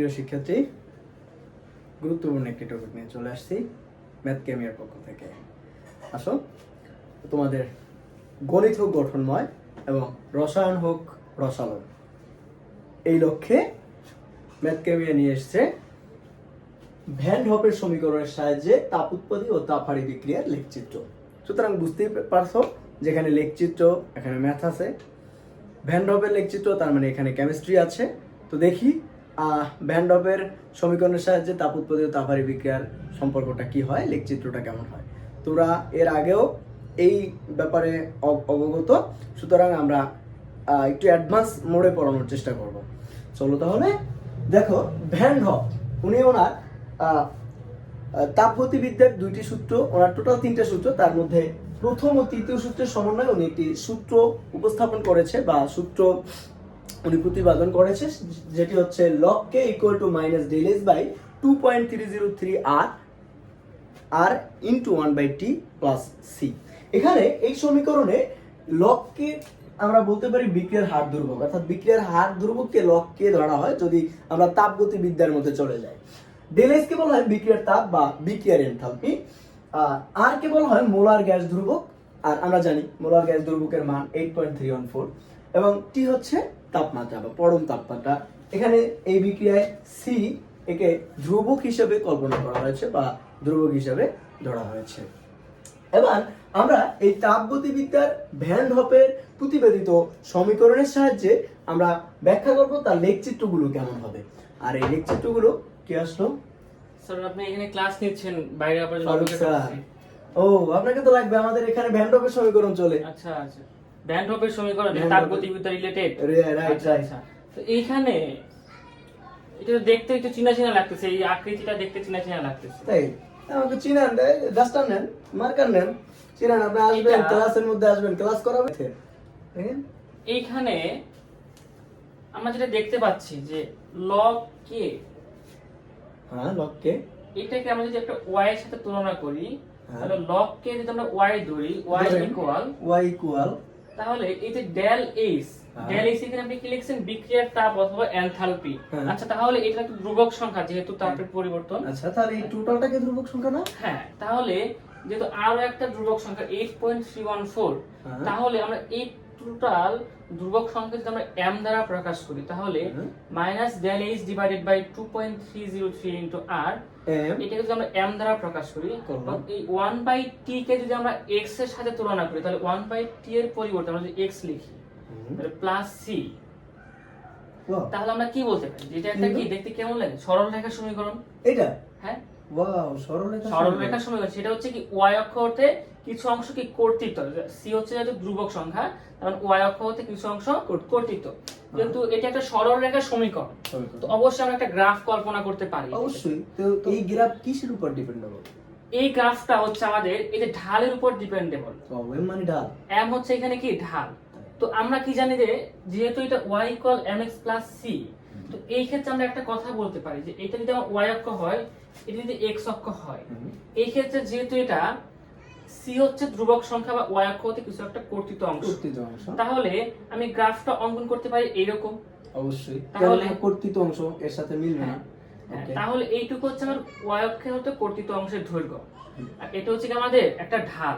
প্রিয় শিক্ষার্থী, গুরুত্বপূর্ণ একটি টপিক নিয়ে চলে আসছি ম্যাথ কেমিয়ার পক্ষ থেকে। আসো, তোমাদের গণিত হোক গঠনময় এবং রসায়ন হোক রসালো, এই লক্ষ্যে ম্যাথ কেমিয়া নিয়ে এসছে ভ্যান হপের সমীকরণের সাহায্যে তাপ উৎপত্তি ও তাপ হারি বিক্রিয়ার লেখচিত্র। সুতরাং বুঝতেই পারছো যেখানে লেখচিত্র, এখানে ম্যাথ আছে। ভ্যান হপের লেখচিত্র তার মানে এখানে কেমিস্ট্রি আছে। তো দেখি ভ্যান হপের সমীকরণের সাহায্যে তাপ উৎপত্তি ও তাপ হারি বিক্রিয়ার সম্পর্কটা কি হয়, লেখচিত্রটা কেমন হয়। তোমরা এর আগেও এই ব্যাপারে অবগত, সুতরাং আমরা একটু অ্যাডভান্স মোডে পড়ানোর চেষ্টা করব। চলো তাহলে দেখো, ভ্যান হপ উনি ওনার তাপগতিবিদ্যার দুইটি সূত্র, ওনার টোটাল তিনটা সূত্র, তার মধ্যে প্রথম ও তৃতীয় সূত্রের সমন্বয়ে উনি একটি সূত্র উপস্থাপন করেছে বা সূত্র উনি প্রতিপাদন করেছে, যেটি হচ্ছে log k equal to minus del s by 2.303 r into 1 by t plus c। এখানে এই সমীকরণে log k আমরা বলতে পারি বিক্রিয়ার হার ধ্রুবক, অর্থাৎ বিক্রিয়ার হার ধ্রুবককে log k ধরা হয় যদি আমরা তাপগতিবিদ্যার মধ্যে চলে যাই। ডেল এস কে বলা হয় বিক্রিয়ার তাপ বা বিক্রিয়ার এনথালপি, আর কে বলা হয় মোলার গ্যাস ধ্রুবক, আর আমরা জানি মোলার গ্যাস ধ্রুবকের মান 8.314, এবং টি হচ্ছে তাপমাত্রা বা পরম তাপমাত্রা। এখানে এই বিক্রিয়ায় সি একে ধ্রুবক হিসেবে কল্পনা করা হয়েছে বা ধ্রুবক হিসেবে ধরা হয়েছে। এবার আমরা এই তাপগতিবিদ্যার ভ্যান হপের প্রতিবেদিত সমীকরণের সাহায্যে আমরা ব্যাখ্যা করব তার লেখচিত্রগুলো কেমন হবে। আর এই লেখচিত্রগুলো কি আসলো? স্যার আপনি এখানে ক্লাস নিচ্ছেন, বাইরে আপনার ও আপনাকে তো লাগবে, আমাদের এখানে ভ্যান হপের সমীকরণ চলে। আচ্ছা আচ্ছা, ভ্যান হপের সমীকরণ তাপগতিবিদ্যা রিলেটেড, রাইট রাইট। তো এইখানে এটা দেখতে একটু চিনা চিনা লাগতেছে, এই আকৃতিটা দেখতে চিনা চিনা লাগতেছে। তাই আমাকে চিনান, ডাস্টার নেন, মার্কার নেন, চিনান। আপনি আসবেন ক্লাসের মধ্যে, আসবেন ক্লাস করাবে। দেখেন এইখানে আমরা যেটা দেখতে পাচ্ছি যে log k, হ্যাঁ log k, এটাকে আমরা যদি একটা y এর সাথে তুলনা করি, তাহলে log k যদি আমরা y ধরি, y ইকুয়াল, তাহলে এই যে ডেল এইচ, ডেল এইচ এখানে আপনি কি লিখছেন, বিক্রিয়ার তাপ অথবা এনথালপি। আচ্ছা, তাহলে এটা একটা ধ্রুবক সংখ্যা যেহেতু তাপের পরিবর্তন। আচ্ছা, তাহলে এই টোটালটা কি ধ্রুবক সংখ্যা না? হ্যাঁ, তাহলে যেহেতু আরো একটা ধ্রুবক সংখ্যা 8.314, তাহলে আমরা এই টোটাল ধ্রুবক সংখ্যা যদি আমরা m দ্বারা প্রকাশ করি, তাহলে minus del H divided by 2.303 into r, এটাকে যদি আমরা m দ্বারা প্রকাশ করি, এই 1/t কে যদি আমরা x এর সাথে তুলনা করি, তাহলে 1/t এর পরিবর্তে আমরা যদি x লিখি, তাহলে প্লাস c, তাহলে আমরা কি বলতে পারি, এটা একটা কি দেখতে কেমন লাগে, সরল রেখা সমীকরণ। এটা হ্যাঁ, ওয়াও, সরল রেখা সমীকরণ। সেটা হচ্ছে কি y অক্ষ হতে কিছু অংশ কি কর্তৃত্ব, c হচ্ছে যেহেতু ধ্রুবক সংখ্যা, তখন y অক্ষ হতে কিছু অংশ কর্তৃত্ব, কিন্তু এটা একটা সরল রেখা সমীকরণ। তো অবশ্যই আমরা একটা গ্রাফ কল্পনা করতে পারি। অবশ্যই। তো এই গ্রাফ কিসের উপর ডিপেন্ডেবল? এই গ্রাফটা হচ্ছে আমাদের এই যে ঢালের উপর ডিপেন্ডেবল। m মানে ঢাল, m হচ্ছে এখানে কি ঢাল। তো আমরা কি জানি যে যেহেতু এটা y = mx + c, তো এই ক্ষেত্রে আমরা একটা কথা বলতে পারি যে এটা যদি আমার y অক্ষ হয়, এটা যদি x অক্ষ হয়, এই ক্ষেত্রে যেহেতু এটা c হচ্ছে ধ্রুবক সংখ্যা বা y অক্ষ হতে কিছু একটা কর্তৃত্ব অংশ, তাহলে আমি গ্রাফটা অঙ্কন করতে পারি এইরকম। অবশ্যই, তাহলে কর্তৃত্ব অংশ এর সাথে মিলবে না। তাহলে এইটুকু হচ্ছে আমার y অক্ষের হতে কর্তৃত্ব অংশের দৈর্ঘ্য, আর এটা হচ্ছে কি আমাদের একটা ঢাল।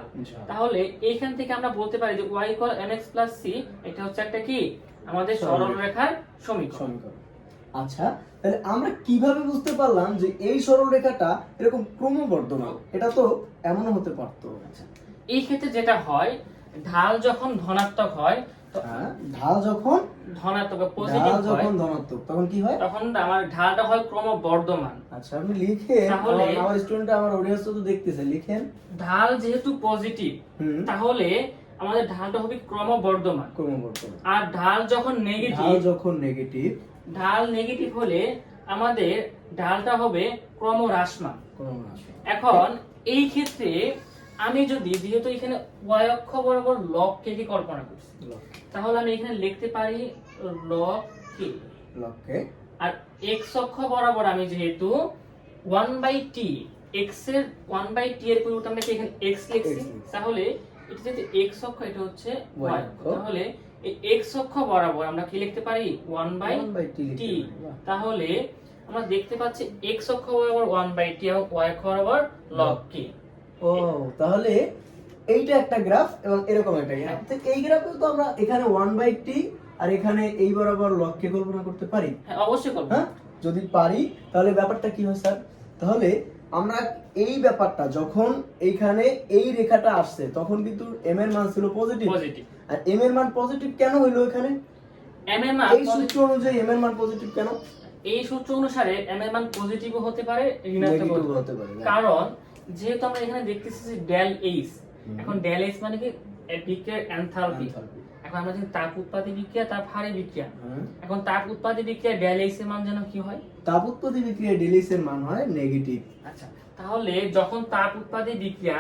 তাহলে এইখান থেকে আমরা বলতে পারি যে y = mx + c, এটা হচ্ছে একটা কি আমাদের সরল রেখার সমীকরণ। আচ্ছা, তাহলে আমরা কিভাবে বুঝতে পারলাম যে এই সরল রেখাটা এরকম ক্রমবর্ধমান? এটা তো এমনও হতে পারতো। আচ্ছা, এই ক্ষেত্রে যেটা হয়, ঢাল যখন ধনাত্মক হয়, ঢাল যখন ধনাত্মক বা পজিটিভ হয়, যখন ধনাত্মক, তখন কি হয়? তখন আমার ঢালটা হয় ক্রমবর্ধমান। আচ্ছা, আপনি লিখেন, তাহলে আমার স্টুডেন্ট, আমার অডিয়েন্স তো দেখতেছে, লিখেন। ঢাল যেহেতু পজিটিভ, তাহলে আমাদের ঢালটা হবে ক্রমবর্ধমান। আর ঢাল যখন নেগেটিভ, ঢাল নেগেটিভ হলে আমাদের ঢালটা হবে ক্রমহ্রাসমান। এখন এই ক্ষেত্রে আমি যদি, যেহেতু এখানে y অক্ষ বরাবর log k কে কল্পনা করছি, তাহলে আমি এখানে লিখতে পারি log k, আর x অক্ষ বরাবর আমি যেহেতু 1/t, x এর 1/t এর পরিবর্তে আমরা এখানে x লিখছি, তাহলে এটা যেহেতু x অক্ষ, এটা হচ্ছে y অক্ষ, তাহলে এই x অক্ষ বরাবর আমরা কি লিখতে পারি 1/t। তাহলে আমরা দেখতে পাচ্ছি x অক্ষ বরাবর 1/t এবং y অক্ষ বরাবর log k। ও তাহলে এইটা একটা গ্রাফ এবং এরকম একটা গ্রাফ। তো এই গ্রাফেও তো আমরা এখানে 1/t আর এখানে এই বরাবর log k কল্পনা করতে পারি। হ্যাঁ অবশ্যই করব। হ্যাঁ, যদি পারি তাহলে ব্যাপারটা কি হয় স্যার? তাহলে আমরা এই ব্যাপারটা যখন এইখানে এই রেখাটা আসছে তখন কিন্তু m এর মান ছিল পজিটিভ। আর m এর মান পজিটিভ কেন হইলো এখানে? m এর মান এই সূত্র অনুযায়ী m এর মান পজিটিভ কেন? এই সূত্র অনুসারে m এর মান পজিটিভও হতে পারে, ঋণাত্মকও হতে পারে। কারণ যেহেতু আমরা এখানে দেখতেছি যে ডেল এইচ, এখন ডেল এইচ মানে কি বিক্রিয়ার এনথালপি। এখন আমরা জানি তাপ উৎপাদী বিক্রিয়া, তাপ হারে বিক্রিয়া। এখন তাপ উৎপাদী বিক্রিয়া ডেল এইচ এর মান যেন কি হয়? তাপ উৎপাদী বিক্রিয়া ডেল এইচ এর মান হয় নেগেটিভ। আচ্ছা, তাহলে যখন তাপ উৎপাদী বিক্রিয়া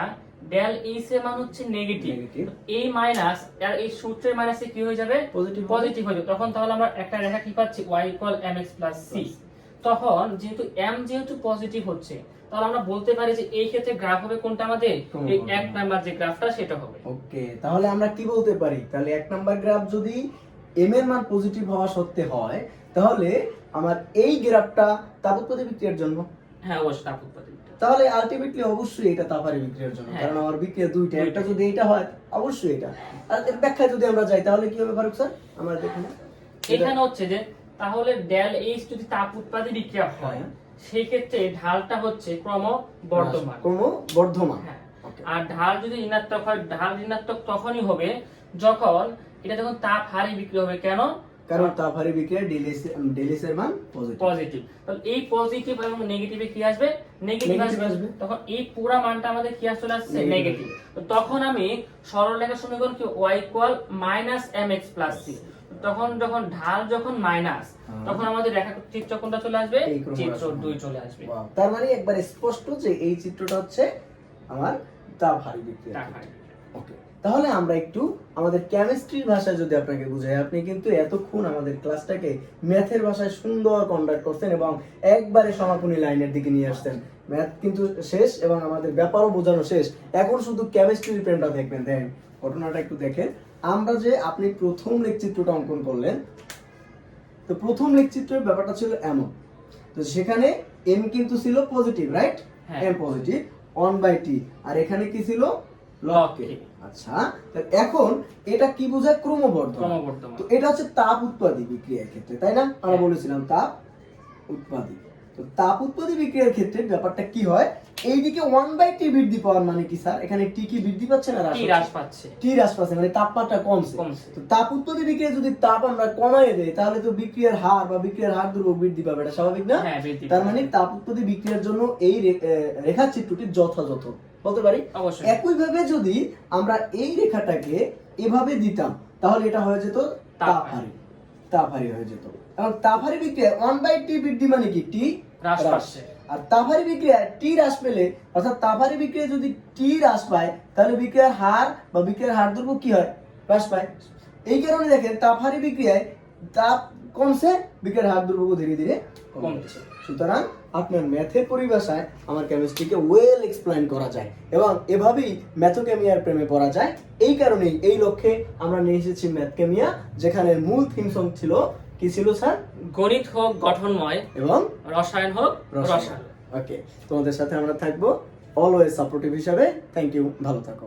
ডেল এইচ এর মান হচ্ছে নেগেটিভ, এই মাইনাস আর এই সূত্রের মাইনাসে কি হয়ে যাবে? পজিটিভ হয়ে যাবে। তখন তাহলে আমরা একটা রেখা কি পাচ্ছি? y = mx + c। তখন যেহেতু m যেহেতু পজিটিভ হচ্ছে, তাহলে আমরা বলতে পারি যে এই ক্ষেত্রে গ্রাফ হবে কোনটা আমাদের? এই 1 নাম্বার যে গ্রাফটা সেটা হবে। ওকে, তাহলে আমরা কি বলতে পারি? তাহলে 1 নাম্বার গ্রাফ যদি m এর মান পজিটিভ হওয়া সত্ত্বে হয়, তাহলে আমার এই গ্রাফটা তাপ উৎপাদী বিক্রিয়ার জন্য। হ্যাঁ অবশ্যই তাপ উৎপাদী। তাহলে আলটিমেটলি অবশ্যই এটা তাপহারী বিক্রিয়ার জন্য, কারণ আমার বিক্রিয়া দুইটা, একটা যদি এটা হয় অবশ্যই এটা। আর এর ব্যাখ্যা যদি আমরা যাই তাহলে কি হবে ফারুক স্যার? আমরা দেখুন এখানে হচ্ছে যে তাহলে ডেল এইচ যদি তাপ উৎপাদী বিক্রিয়া হয়, সেই ক্ষেত্রে ঢালটা হচ্ছে ক্রমবর্ধমান। আর ঢাল যদি ঋণাত্মক হয়, ঢাল ঋণাত্মক তখনই হবে যখন এটা যখন তাপ হারে বিক্রিয়া হবে। কেন? কারণ তাপহারী বিক্রিয়া ডেল এইচ এর মান পজিটিভ। তাহলে এই পজিটিভ এবং নেগেটিভে কি আসবে? নেগেটিভ আসবে। তখন এই পুরো মানটা আমাদের কি চলে আসছে? নেগেটিভ। তো তখন আমি সরলরেখার সমীকরণ কি y = mx + c। তখন যখন ঢাল যখন মাইনাস, তখন আমাদের রেখা চিত্র কোনটা চলে আসবে? চিত্র 2 চলে আসবে। তার মানে একবার স্পষ্ট যে এই চিত্রটা হচ্ছে আমার তাপহারী বিক্রিয়া। ওকে, তাহলে আমরা একটু আমাদের কেমিস্ট্রির ভাষায় যদি আপনাকে বুঝাই, আপনি কিন্তু এতক্ষণ আমাদের ক্লাসটাকে ম্যাথের ভাষায় সুন্দর কন্ডাক্ট করছেন এবং একবারে সমাপনী লাইনের দিকে নিয়ে আসছেন। ম্যাথ কিন্তু শেষ এবং আমাদের ব্যাপারও বোঝানো শেষ, এখন শুধু কেমিস্ট্রির প্রেমটা দেখবেন। দেখেন ঘটনাটা একটু দেখেন। আমরা যে আপনি প্রথম লেখচিত্রটা অঙ্কন করলেন, তো প্রথম লেখচিত্রের ব্যাপারটা ছিল এমন, তো সেখানে m কিন্তু ছিল positive, right? m positive 1/t, আর এখানে কি ছিল? log k। আচ্ছা, এখন এটা কি বোঝায়? ক্রমবর্ধমান। তো এটা হচ্ছে তাপ উৎপাদী বিক্রিয়ার ক্ষেত্রে, তাই না? আমরা বলেছিলাম তাপ উৎপাদী। তো তাপ উৎপাদী বিক্রিয়ার ক্ষেত্রে ব্যাপারটা কি হয়? এইদিকে 1/t বৃদ্ধি পাওয়ার মানে কি স্যার? এখানে t কি বৃদ্ধি পাচ্ছে না হ্রাস পাচ্ছে? t হ্রাস পাচ্ছে, মানে তাপমাত্রা কমছে। তো তাপ উৎপাদী বিক্রিয়া যদি তাপ আমরা কমায় দেই, তাহলে তো বিক্রিয়ার হার বা বিক্রিয়ার হার ধ্রুবক বৃদ্ধি পাবে, এটা স্বাভাবিক না? তার মানে তাপ উৎপাদী বিক্রিয়ার জন্য এই রেখাচিত্রটি যথাযথ বলতে পারি। একই ভাবে যদি আমরা এই রেখাটাকে এভাবে দিতাম, তাহলে এটা হয়ে যেত তাপহারী হয়ে যেত। এবং তাপহারী বিক্রিয়া 1/t বৃদ্ধি মানে কি? t হ্রাস পাচ্ছে। আর তাপহারী বিক্রিয়া t হ্রাস পেলে, অর্থাৎ তাপহারী বিক্রিয়া যদি t হ্রাস পায়, তাহলে বিক্রিয়ার হার বা বিক্রিয়ার হার ধ্রুবক কি হয়? হ্রাস পায়। এই কারণে দেখেন তাপহারী বিক্রিয়ায় তাপ কমছে, বিক্রিয়ার হার ধ্রুবক ধীরে ধীরে কমছে। সুতরাং আপনার ম্যাথের পরিভাষায় আমার কেমিস্ট্রিকে ওয়েল এক্সপ্লেইন করা যায় এবং এভাবেই ম্যাথোকেমিয়ার প্রেমে পড়া যায়। এই কারণেই এই লক্ষ্যে আমরা নিয়ে এসেছি ম্যাথকেমিয়া, যেখানে মূল থিম সং ছিল কি ছিল স্যার? গণিত হোক গঠনময় এবং রসায়ন হোক রসায়ন। ওকে, তোমাদের সাথে আমরা থাকবো অলওয়েজ সাপোর্টিভ হিসাবে। থ্যাংক ইউ, ভালো থাকো।